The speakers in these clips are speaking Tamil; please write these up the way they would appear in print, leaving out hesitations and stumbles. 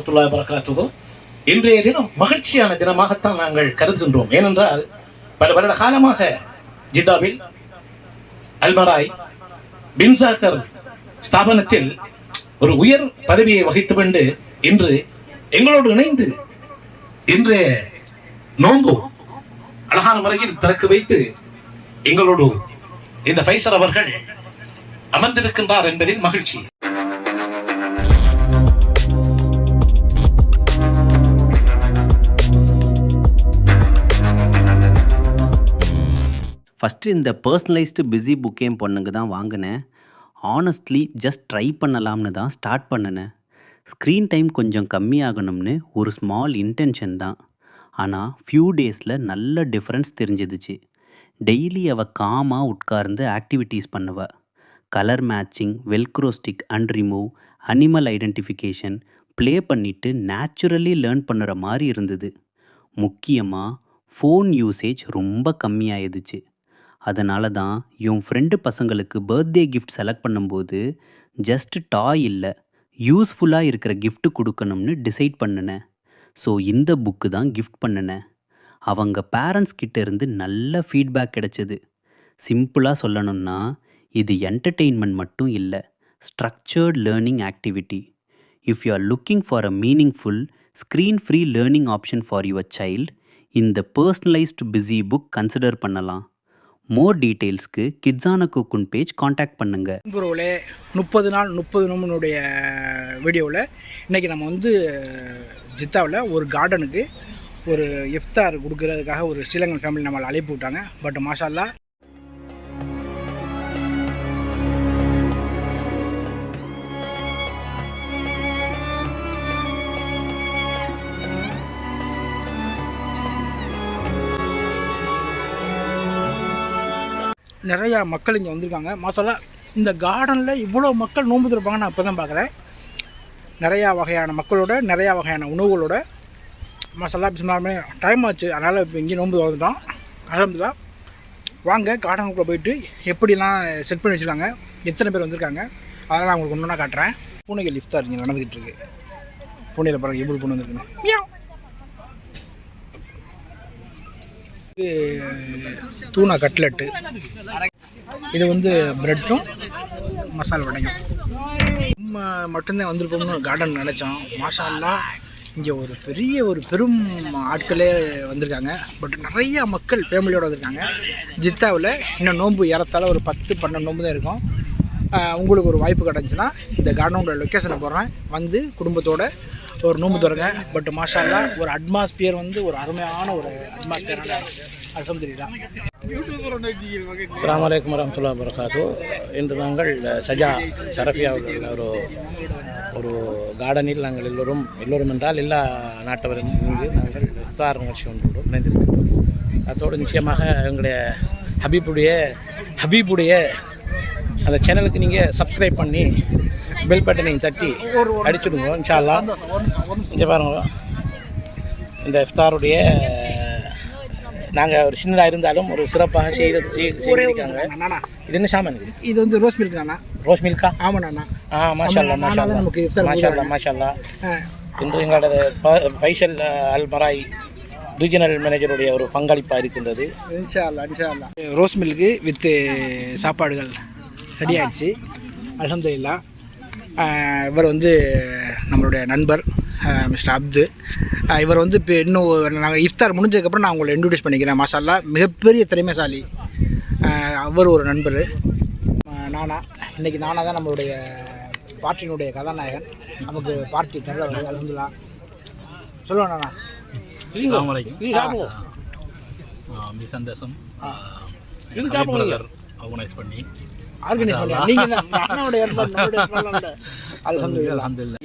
வரஹ்மத்துல்லாஹி வபரகாத்துஹு. இன்றைய தினம் மகிழ்ச்சியான தினமாகத்தான் நாங்கள் கருதுகின்றோம். ஏனென்றால் பல வருட காலமாக ஜித்தாவில் அல்மராய் பின்சாக்கர் ஸ்தாபனத்தில் ஒரு உயர் பதவியை வகித்து கொண்டு இன்று எங்களோடு இணைந்து இன்றைய நோன்பு அழகான முறையில் திறக்க வைத்து எங்களோடு இந்த பைசர் அவர்கள் அமர்ந்திருக்கின்றார் என்பதில் மகிழ்ச்சி. ஃபஸ்ட்டு இந்த பர்சனலைஸ்டு பிஸி புக்கே என் பொண்ணுங்க தான் வாங்கினேன். ஆனஸ்ட்லி ஜஸ்ட் ட்ரை பண்ணலாம்னு தான் ஸ்டார்ட் பண்ணினேன். ஸ்க்ரீன் டைம் கொஞ்சம் கம்மியாகணும்னு ஒரு ஸ்மால் இன்டென்ஷன் தான். ஆனால் ஃபியூ டேஸில் நல்ல டிஃப்ரென்ஸ் தெரிஞ்சிடுச்சு. டெய்லி அவள் காமாக உட்கார்ந்து ஆக்டிவிட்டீஸ் பண்ணுவா. Colour matching, Velcro stick and remove, animal identification play பண்ணிவிட்டு நேச்சுரலி லேர்ன் பண்ணுற மாதிரி இருந்தது. முக்கியமாக ஃபோன் யூசேஜ் ரொம்ப கம்மியாயிடுச்சு. அதனால தான் என் ஃப்ரெண்டு பசங்களுக்கு பர்த்டே கிஃப்ட் செலக்ட் பண்ணும்போது ஜஸ்ட் டாய் இல்லை, யூஸ்ஃபுல்லாக இருக்கிற கிஃப்ட் கொடுக்கணும்னு டிசைட் பண்ணினேன். ஸோ இந்த புக்கு தான் கிஃப்ட் பண்ணினேன். அவங்க பேரண்ட்ஸ் கிட்டேருந்து நல்ல ஃபீட்பேக் கிடைச்சது. சிம்பிளாக சொல்லணும்னா இது என்டர்டெயின்மெண்ட் மட்டும் இல்லை, structured learning activity. If you are looking for a meaningful screen free learning option for your child, இந்த பர்சனலைஸ்டு பிஸி புக் கன்சிடர் பண்ணலாம். மோர் டீட்டெயில்ஸ்க்கு கிட்ஸான குக்குன் பேஜ் காண்டாக்ட் பண்ணுங்கள். ப்ரோவில் 30 நாள் 30 நோம்பினுடைய வீடியோவில் இன்றைக்கி நம்ம வந்து ஜித்தாவில் ஒரு கார்டனுக்கு ஒரு இஃப்தார் கொடுக்கறதுக்காக ஒரு ஸ்ரீலங்கன் ஃபேமிலி நம்மளை அழைப்பு விட்டாங்க. பட் மாஷா அல்லாஹ் நிறையா மக்கள் இங்கே வந்திருக்காங்க. மாஷா இந்த கார்டனில் இவ்வளோ மக்கள் நோன்பு திறப்பாங்க நான் இப்போ தான் பார்க்குறேன். நிறையா வகையான மக்களோட, நிறையா வகையான உணவுகளோட. மாஷா பிஸ்மில்லாஹ் டைம் ஆச்சு, அதனால் இப்போ இங்கே நோன்பு வந்துட்டோம். அல்ஹம்துலில்லாஹ். வாங்க கார்டனுக்குள்ளே போயிட்டு எப்படிலாம் செட் பண்ணி வச்சுருக்காங்க, எத்தனை பேர் வந்திருக்காங்க, அதெல்லாம் நான் உங்களுக்கு ஒன்று காட்டுறேன். பூனைகள் இஃப்தார் இங்கே நடந்துக்கிட்டு இருக்கு. பூனையில் பாருங்கள் எப்படி பூனை வந்துருக்குன்னு. தூணா கட்லெட்டு, இது வந்து ப்ரெட்டும் மசாலா வடையும். நம்ம மட்டும்தான் வந்திருப்போம்னு கார்டன் நினச்சோம். மாஷா அல்லாஹ் இங்கே ஒரு பெரும் ஆட்களே வந்திருக்காங்க. பட் நிறையா மக்கள் ஃபேமிலியோடு வந்திருக்காங்க. ஜித்தாவில் இன்னும் நோன்பு ஏறத்தால் ஒரு 10-12 நோன்பு தான் இருக்கும். உங்களுக்கு ஒரு வாய்ப்பு கிடச்சுன்னா இந்த கார்டனோட லொக்கேஷனை போடுறேன், வந்து குடும்பத்தோடு ஒரு நோன்பு தருங்க. பட் மாஷா அல்லாஹ் ஒரு அட்மாஸ்பியர் வந்து ஒரு அருமையான ஒரு அட்மாஸ்பியரான அல்ஹம்துலில்லாஹ். அஸ்ஸலாமு அலைக்கும் வரஹ்மத்துல்லாஹி வபரகாத்துஹு. இன்று நாங்கள் சஜா ஷரஃபியாவில் ஒரு கார்டனில் நாங்கள் எல்லோரும் என்றால் எல்லா நாட்டவரும் இங்கு நாங்கள் இஃப்தார் நிகழ்ச்சி ஒன்றோடு இணைந்திருக்கிறோம். அதோடு நிச்சயமாக எங்களுடைய ஹபீபுடைய அந்த சேனலுக்கு நீங்கள் சப்ஸ்கிரைப் பண்ணி பெல் பட்டனையும் தட்டி அடிச்சுடுங்க இன்ஷா அல்லாஹ். இங்கே பாருங்க, இந்த இஃப்தாருடைய நாங்கள் ஒரு சின்னதாக இருந்தாலும் ஒரு சிறப்பாக செய்திருக்காங்க. இது என்ன சாமான்? இது வந்து ரோஸ் மில்க் தானா? ரோஸ் மில்கா? ஆமாம் நானா. மாஷா அல்லாஹ் மாஷா அல்லாஹ் மாஷா அல்லாஹ். இன்று எங்களோட பைசல் அல்மராய் ரீஜனல் மேனேஜருடைய ஒரு பங்களிப்பாக இருக்கின்றது. இன்ஷா அல்லாஹ். ரோஸ் மில்க்கு வித் சாப்பாடுகள் ரெடி ஆகிடுச்சு அல்ஹம்துலில்லாஹ். இவர் வந்து நம்மளுடைய நண்பர் மிஸ்டர் அப்து. இவர் வந்து இப்போ இன்னும் நாங்கள் இஃப்தார் முடிஞ்சதுக்கப்புறம் நான் உங்களை இன்ட்ரடியூஸ் பண்ணிக்கிறேன். மாஷா அல்லாஹ் மிகப்பெரிய திறமைசாலி அவர் ஒரு நண்பர். நானா இன்றைக்கி நானா தான் நம்மளுடைய பார்ட்டியினுடைய கதாநாயகன். நமக்கு பார்ட்டி தர அல்ஹம்துலில்லாஹ். சொல்லுவோம் நானா. சந்தோஷம் ஆர்கனைஸ் பண்ணி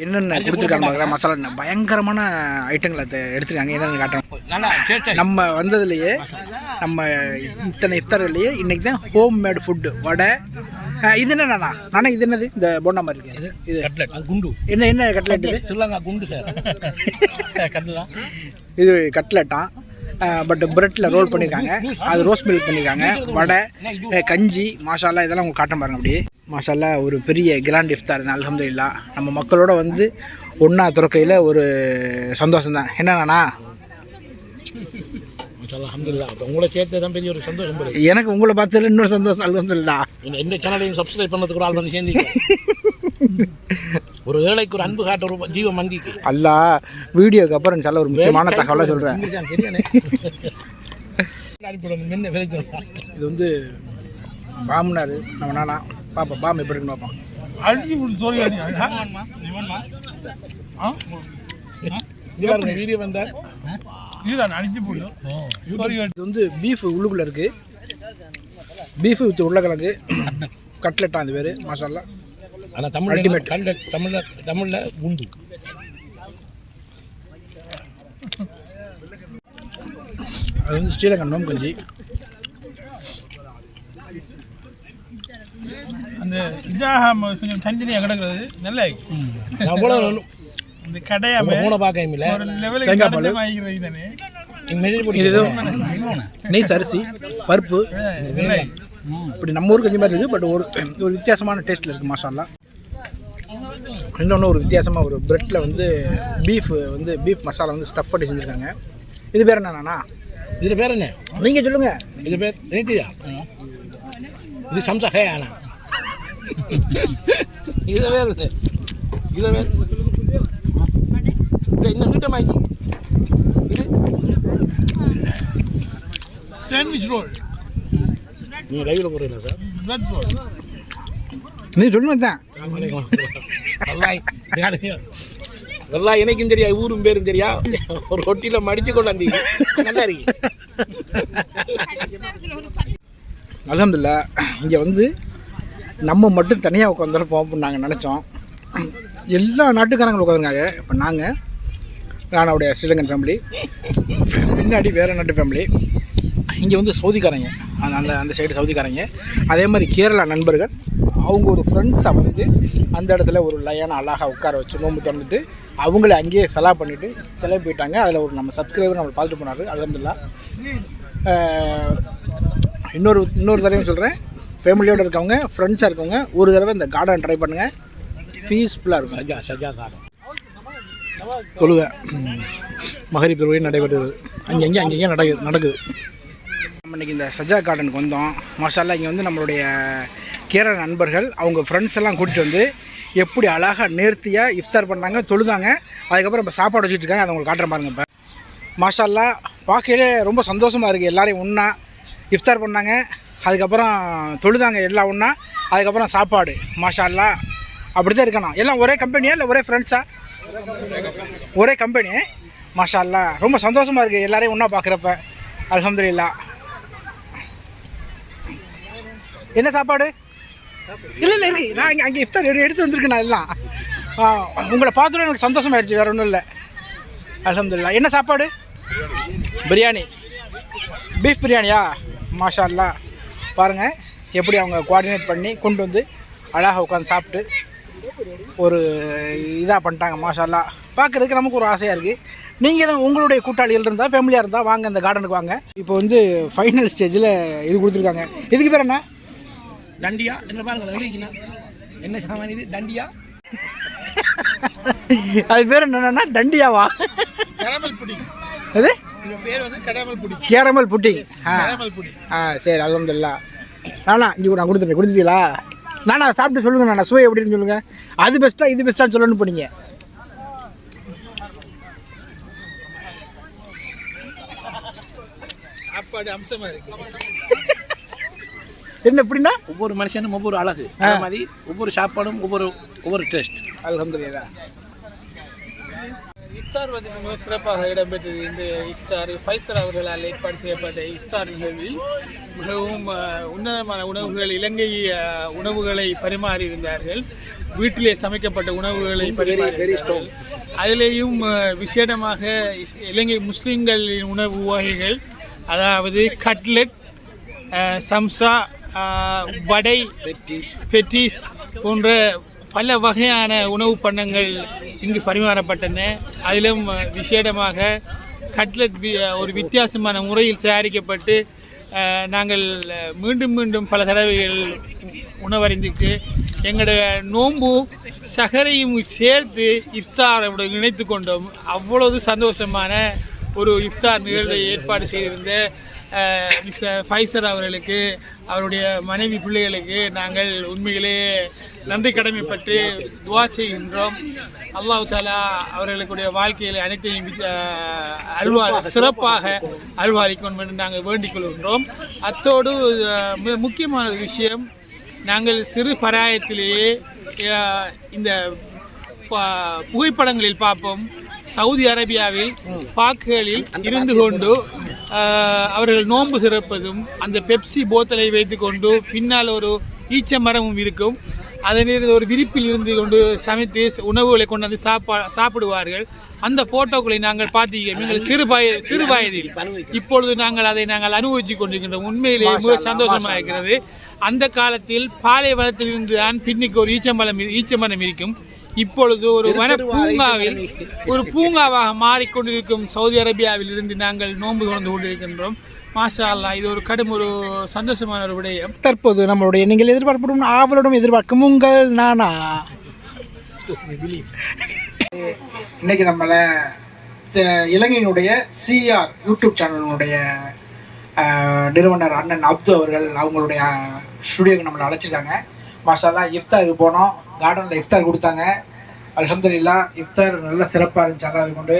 என்னென்ன கொடுத்துருக்காங்க மசாலா பயங்கரமான ஐட்டங்களை எடுத்துருக்காங்க. என்னென்னு காட்டுறோம். நம்ம வந்ததுலேயே நம்ம இத்தனை இஃப்தார்கள்லேயே இன்றைக்கி தான் ஹோம் மேட் ஃபுட்டு வடை. இது என்னண்ணா நானே இது என்னது இந்த போண்டா மாதிரி இருக்கு? இது கட்லெட், குண்டு. என்ன கட்லெட்? இது சொல்லுங்க குண்டு சார். இது கட்லெட்டான். பட் பிரெட்டில் ரோல் பண்ணியிருக்காங்க. அது ரோஸ் மில்க் பண்ணியிருக்காங்க. வடை, கஞ்சி, மாஷா அல்லாஹ் இதெல்லாம் உங்களுக்கு காட்ட பாருங்க. அப்படியே மாஷால்லா ஒரு பெரிய கிராண்ட் இஃப்தார் தான். அல்ஹம்துலில்லாஹ் நம்ம மக்களோட வந்து ஒன்றா துறக்கையில் ஒரு சந்தோஷம்தான். என்னண்ணா அல்ஹம்துலில்லாஹ். அப்போ உங்களை சேர்த்து தான் பெரிய ஒரு சந்தோஷம் போல. எனக்கு உங்களை பார்த்ததில் இன்னொரு சந்தோஷம். அல்ஹம்துலில்லாஹ். எந்த சேனலையும் சப்ஸ்கிரைப் பண்ணதுக்கு ஒரு ஆள் வந்து சேர்ந்து ஒரு ஏழைக்கு ஒரு அன்பு காட்ட ஒரு ஜீவ மந்திக்கு அல்லாஹ் வீடியோக்கு அப்புறம் நல்ல ஒரு முக்கியமான தகவலை சொல்கிறேன். சரியானே இது வந்து பாம்னாரு நம்ம நானா பாப்பா பாம் எப்படி இருக்குன்னு பார்ப்போம். வீடியோ வந்தார் இது வந்து பீஃப் உள்ளுக்குள்ளே இருக்குது. பீஃப் வித் உருளைக்கிழங்கு கட்லெட்டா அந்த பேர் மாஷால்லா. ஆனால் தமிழ் Ultimate. தமிழில் உண்டு. அது வந்து ஸ்ரீலங்கன் நோம்பு கஞ்சி. அந்த இதாக கொஞ்சம் தனித்தனியாக கிடக்கிறது நல்லா அவ்வளோ இந்த கடையாம மூணை பார்க்க இல்லை ஒரு லெவலுக்கு தேங்காய் பால். வாங்கிக்கிறது தானே இது ஏதோ நெய் அரிசி பருப்பு இப்படி நம்ம ஊருக்கு கஞ்சி மாதிரி இருக்குது. பட் ஒரு வித்தியாசமான டேஸ்ட்டில் இருக்குது மாஷால்லா. இன்னொன்று ஒரு வித்தியாசமாக ஒரு ப்ரெட்டில் வந்து பீஃப் மசாலா வந்து ஸ்டஃப் பண்ணி செஞ்சுருக்காங்க. இது பேர் என்னண்ணா? இதில் பேர் என்ன? நீங்கள் சொல்லுங்கள். இது பேர் நினைத்தியா? இது சம்சா ஹேயானா இதில் வேறு இதில் வேறு இன்னும் நீட்டமாக்கி இது சாண்ட்விச் ரோல் நீங்கள் லைவில் போடுறீங்களா சார்? பிரெட் ரோல் நீ சொல்லுங்க தான். எல்லாம் எனக்கும் தெரியா, ஊரும் பேரும் தெரியா. ஒரு ரொட்டியில் மடித்து கொண்டாந்து நல்லா இருக்கு. அல்ஹம்துலில்லாஹ். இங்கே வந்து நம்ம மட்டும் தனியாக உட்காந்துருப்போம் நாங்கள் நினச்சோம். எல்லா நாட்டுக்காரங்களும் உட்காந்துருக்காங்க. இப்போ நானுடைய ஸ்ரீலங்கன் ஃபேமிலி, பின்னாடி வேறு நாட்டு ஃபேமிலி, இங்கே வந்து சவுதிக்காரங்க, அந்த சைடு சவுதிக்காரங்க, அதே மாதிரி கேரளா நண்பர்கள். அவங்க ஒரு ஃப்ரெண்ட்ஸாக வந்து அந்த இடத்துல ஒரு லையான அழகாக உட்கார வச்சு நோம்பு திறந்துட்டு அவங்களே அங்கேயே செலா பண்ணிவிட்டு கிளம்பி போயிட்டாங்க. அதில் ஒரு நம்ம சப்ஸ்கிரைபர் நம்மளை பார்த்துட்டு போனார். அல்ஹம்துலில்லாஹ். இன்னொரு தடவையும் சொல்கிறேன், ஃபேமிலியோடு இருக்கவங்க ஃப்ரெண்ட்ஸாக இருக்கவங்க ஒரு தடவை இந்த கார்டன் ட்ரை பண்ணுங்கள். பீஸ்ஃபுல்லாக இருக்கும். சஜா கார்டன் தொழுகை மகரிப் தொழுகை நடைபெறுது. அங்கங்கே நடக்குது. நம்ம இன்றைக்கி இந்த சஜா கார்டனுக்கு வந்தோம். மாஷால்லா. இங்கே வந்து நம்மளுடைய கேரள நண்பர்கள் அவங்க ஃப்ரெண்ட்ஸ் எல்லாம் கூட்டிகிட்டு வந்து எப்படி அழகாக நேர்த்தியாக இஃப்தார் பண்ணாங்க, தொழுதாங்க. அதுக்கப்புறம் இப்போ சாப்பாடு வச்சுட்டு இருக்காங்க. அதை உங்களுக்கு காட்டுற பாருங்க. இப்போ மாஷால்லா பார்க்கையிலே ரொம்ப சந்தோஷமாக இருக்குது. எல்லோரையும் ஒன்றா இஃப்தார் பண்ணாங்க, அதுக்கப்புறம் தொழுதாங்க எல்லாம் ஒன்றா, அதுக்கப்புறம் சாப்பாடு. மாஷால்லா. அப்படி தான் இருக்கணும். எல்லாம் ஒரே கம்பெனியா இல்லை ஒரே ஃப்ரெண்ட்ஸா? ஒரே கம்பெனி. மாஷால்லா. ரொம்ப சந்தோஷமாக இருக்குது எல்லோரையும் ஒன்றா பார்க்குறப்ப. அல்ஹம்துலில்லாஹ். என்ன சாப்பாடு? இல்லை இருக்கு. நான் அங்கே இஃப்தார் எடுத்து வந்திருக்கேன். நான் எல்லாம் உங்களை பார்த்தோன்னே எனக்கு சந்தோஷமாயிடுச்சு. வேறு ஒன்றும் இல்லை. அல்ஹம்துலில்லாஹ். என்ன சாப்பாடு? பிரியாணி. பீஃப் பிரியாணியா? மாஷால்லா. பாருங்கள் எப்படி அவங்க கோஆர்டினேட் பண்ணி கொண்டு வந்து அழகாக உட்காந்து சாப்பிட்டு ஒரு இதாக பண்ணிட்டாங்க. மாஷால்லா. பார்க்குறதுக்கு நமக்கு ஒரு ஆசையாக இருக்குது. நீங்களும் உங்களுடைய கூட்டாளிகள் இருந்தால் ஃபேமிலியாக இருந்தால் வாங்க, இந்த கார்டனுக்கு வாங்க. இப்போ வந்து ஃபைனல் ஸ்டேஜில் இது கொடுத்துருக்காங்க. இதுக்கு பேர் என்ன? டண்டியா. என்ன பாருங்க என்ன சாமான் இது? டண்டியா. அது பேர் என்னன்னா டண்டியாவா? Caramel pudding. அது பேர் வந்து caramel pudding. Caramel pudding. Caramel pudding. சரி. அல்ஹம்துலில்லாஹ். நானா இங்கே நான் கொடுத்துட்டீங்களா? நானா சாப்பிட்டு சொல்லுங்கள். நானா சுவை எப்படின்னு சொல்லுங்கள். அது பெஸ்ட்டாக இது பெஸ்ட்டான்னு சொல்லணும்னு போனீங்க. சாப்பாடு அம்சமாக இருக்குது. என்ன எப்படின்னா ஒவ்வொரு மனுஷனும் ஒவ்வொரு அழகு. அதே மாதிரி ஒவ்வொரு சாப்பாடும் ஒவ்வொரு டேஸ்ட். அல்ஹம்துலில்லாஹ். இஃப்தார் வந்து மிக சிறப்பாக இடம்பெற்றது. இந்த இஃப்தார் ஃபைசர் அவர்களால் ஏற்பாடு செய்யப்பட்ட இஃப்தார் நிகழ்வில் மிகவும் உன்னதமான உணவுகள், இலங்கை உணவுகளை பரிமாறியிருந்தார்கள். வீட்டிலே சமைக்கப்பட்ட உணவுகளை பரிமாறியிருந்தார்கள். அதிலேயும் விசேடமாக இலங்கை முஸ்லீம்களின் உணவு வகைகள், அதாவது கட்லெட், சம்சா, வடை, பெட்டிஸ் போன்ற பல வகையான உணவு பண்டங்கள் இங்கு பரிமாறப்பட்டன. அதிலும் விசேடமாக கட்லெட் ஒரு வித்தியாசமான முறையில் தயாரிக்கப்பட்டு நாங்கள் மீண்டும் மீண்டும் பல தடவைகள் உணவறிந்துட்டு எங்களுடைய நோன்பு சகரையும் சேர்த்து இஃப்தாரோட இணைத்து கொண்டோம். அவ்வளவு சந்தோஷமான ஒரு இஃப்தார் நிகழ்வை ஏற்பாடு செய்திருந்த மிஸ்டர் ஃபைசர் அவர்களுக்கு, அவருடைய மனைவி பிள்ளைகளுக்கு நாங்கள் உண்மையிலே நன்றி கடமைப்பட்டு துவா செய்கின்றோம். அல்லாஹ் தாலா அவர்களுடைய வாழ்க்கையில் அனைத்தையும் சிறப்பாக அருள்வாளிக்கணும் என்று நாங்கள் வேண்டிக் கொள்கின்றோம். அத்தோடு முக்கியமான விஷயம், நாங்கள் சிறு பராயத்திலேயே இந்த புகைப்படங்களில் பார்ப்போம், சவுதி அரேபியாவில் பாக்குகளில் இருந்து கொண்டு அவர்கள் நோன்பு சிறப்பதும், அந்த பெப்சி போத்தலை வைத்து கொண்டு பின்னால் ஒரு ஈச்ச மரமும் இருக்கும், அதனில் ஒரு விரிப்பில் இருந்து கொண்டு சமைத்து உணவுகளை கொண்டு வந்து சாப்பிடுவார்கள். அந்த போட்டோக்களை நாங்கள் பார்த்திருக்கோம் எங்கள் சிறு வயதில். இப்பொழுது நாங்கள் அதை அனுபவித்து கொண்டிருக்கின்றோம். உண்மையிலேயே மிக சந்தோஷமாக இருக்கிறது. அந்த காலத்தில் பாலைவனத்தில் இருந்து தான் பின்னிக்கு ஒரு ஈச்சமரம் இருக்கும். இப்பொழுது ஒரு பூங்காவில் ஒரு பூங்காவாக மாறிக்கொண்டிருக்கும் சவுதி அரேபியாவில் இருந்து நாங்கள் நோன்பு தொடர்ந்து கொண்டிருக்கின்றோம். மாஷா அல்லாஹ், இது ஒரு ஒரு சந்தோஷமான ஒரு விடயம். தற்போது நம்மளுடைய நீங்கள் எதிர்பார்ப்படும் ஆவலுடன் எதிர்பார்க்கும் உங்கள் நானா இன்னைக்கு நம்மளை இலங்கையினுடைய சிஆர் யூடியூப் சேனலினுடைய நிறுவனர் அண்ணன் அப்து அவர்கள் அவங்களுடைய ஸ்டுடியோக்கு நம்மளை அழைச்சிருக்காங்க. மாஷா அல்லாஹ், இஃப்தாருக்கு போனோம், கார்டனில் இஃப்தார் கொடுத்தாங்க. அல்ஹம்துலில்லாஹ், இஃப்தார் நல்லா சிறப்பாக இருந்துச்சு. அல்லாஹ் கொண்டு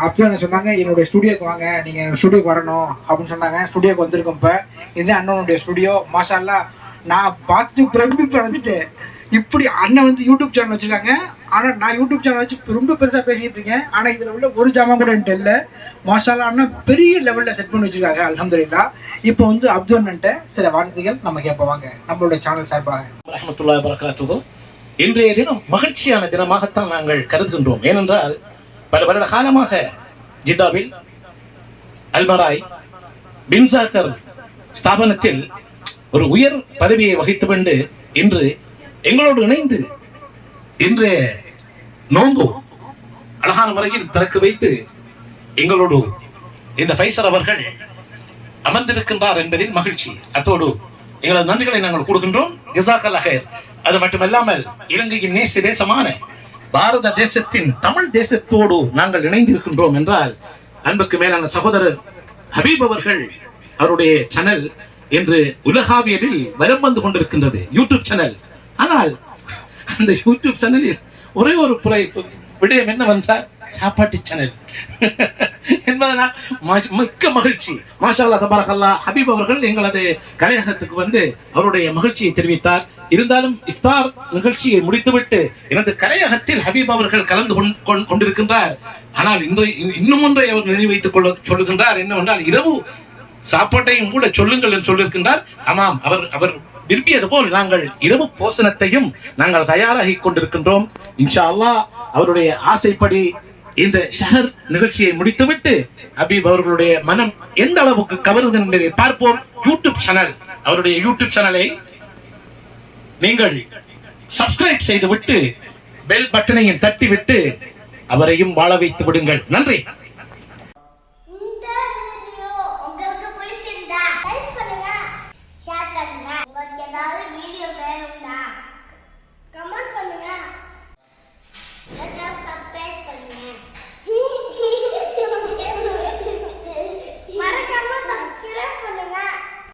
அப்துல் என்ன சொன்னாங்க, என்னுடைய ஸ்டுடியோக்கு வாங்க, நீங்கள் என்னோடய ஸ்டுடியோக்கு வரணும் அப்படின்னு சொன்னாங்க. ஸ்டுடியோக்கு வந்திருக்கோம். இப்போ இதுதான் அண்ணனுடைய ஸ்டுடியோ. மாஷா அல்லாஹ், நான் பார்த்து பிரமிப்பு அடைஞ்சிட்டேன். இப்படி அண்ணன் வந்து யூடியூப் சேனல் வச்சுருக்காங்க. ஆனால் நான் யூடியூப் சேனல் வச்சு ரொம்ப பெருசாக பேசிகிட்டு இருக்கேன். ஆனால் இதில் உள்ள ஒரு ஜாமான் கூட என்கிட்ட இல்லை. மாஷா அல்லாஹ், அண்ணன் பெரிய லெவலில் செட் பண்ணி வச்சுருக்காங்க. அல்ஹம்துலில்லாஹ். இப்போ வந்து அப்துல் அண்ணன்ட்ட சில வார்த்தைகள் நம்ம கேட்போவாங்க நம்மளுடைய சேனல் சார்பாக. ரஹ்மத்துல்லாஹி வ பரகாத்துஹு. இன்றைய தினம் மகிழ்ச்சியான தினமாகத்தான் நாங்கள் கருதுகின்றோம். ஏனென்றால் பல வருட காலமாக ஜித்தாவில் அல்மராய் பின்சாக்கர் ஸ்தாபனத்தில் ஒரு உயர் பதவியை வகித்து கொண்டு இன்று எங்களோடு இணைந்து இன்றைய நோன்பு அழகான முறையில் திறக்க வைத்து எங்களோடு இந்த ஃபைசர் அவர்கள் அமர்ந்திருக்கின்றார் என்பதில் மகிழ்ச்சி. அத்தோடு எங்களது நன்றிகளை நாங்கள் கொடுக்கின்றோம். ஜஸாக்கல்லாஹ் ஹைர். அது மட்டுமல்லாமல் இலங்கையின் நேச தேசமான பாரத தேசத்தின் தமிழ் தேசத்தோடு நாங்கள் இணைந்திருக்கின்றோம் என்றால் அன்புக்கு மேலான சகோதரர் ஹபீப் அவர்கள் அவருடைய சேனல் என்று உலகாவியலில் வலம் வந்து கொண்டிருக்கின்றது, யூடியூப் சேனல். ஆனால் அந்த யூடியூப் சேனலில் ஒரே ஒரு விடயம் என்னவென்றால் சாப்பாட்டு சேனல் என்பதனால் மிக்க மகிழ்ச்சி. மாஷா அல்லாஹ் தபாரக்கல்லாஹ். ஹபீப் அவர்கள் எங்களது கலையகத்துக்கு வந்து அவருடைய மகிழ்ச்சியை தெரிவித்தார். இருந்தாலும் இஃப்தார் நிகழ்ச்சியை முடித்துவிட்டு எனது கலையகத்தில் ஹபீப் அவர்கள் கலந்து கொண்டிருக்கின்றார். ஆனால் இன்னும் ஒன்றை அவர் நினைவைத்துக் சொல்லுகின்றார். என்னவென்றால் இரவு சாப்பாட்டையும் கூட சொல்லுங்கள் என்று சொல்லியிருக்கின்றார். ஆமாம், அவர் விரும்பியது போல் நாங்கள் இரவு போசனத்தையும் நாங்கள் தயாராகி கொண்டிருக்கின்றோம். இன்ஷா அல்லாஹ் அவருடைய ஆசைப்படி இந்த ஷஹர் நிகழ்ச்சியை முடித்துவிட்டு ஹபீப் அவர்களுடைய மனம் எந்த அளவுக்கு கவருது என்பதை பார்ப்போம். யூடியூப் சேனல், அவருடைய யூடியூப் சேனலை நீங்கள் சப்ஸ்கிரைப் செய்து விட்டு பெல் பட்டனையும் தட்டி விட்டு அவரையும் வாழ வைத்து விடுங்கள். நன்றி.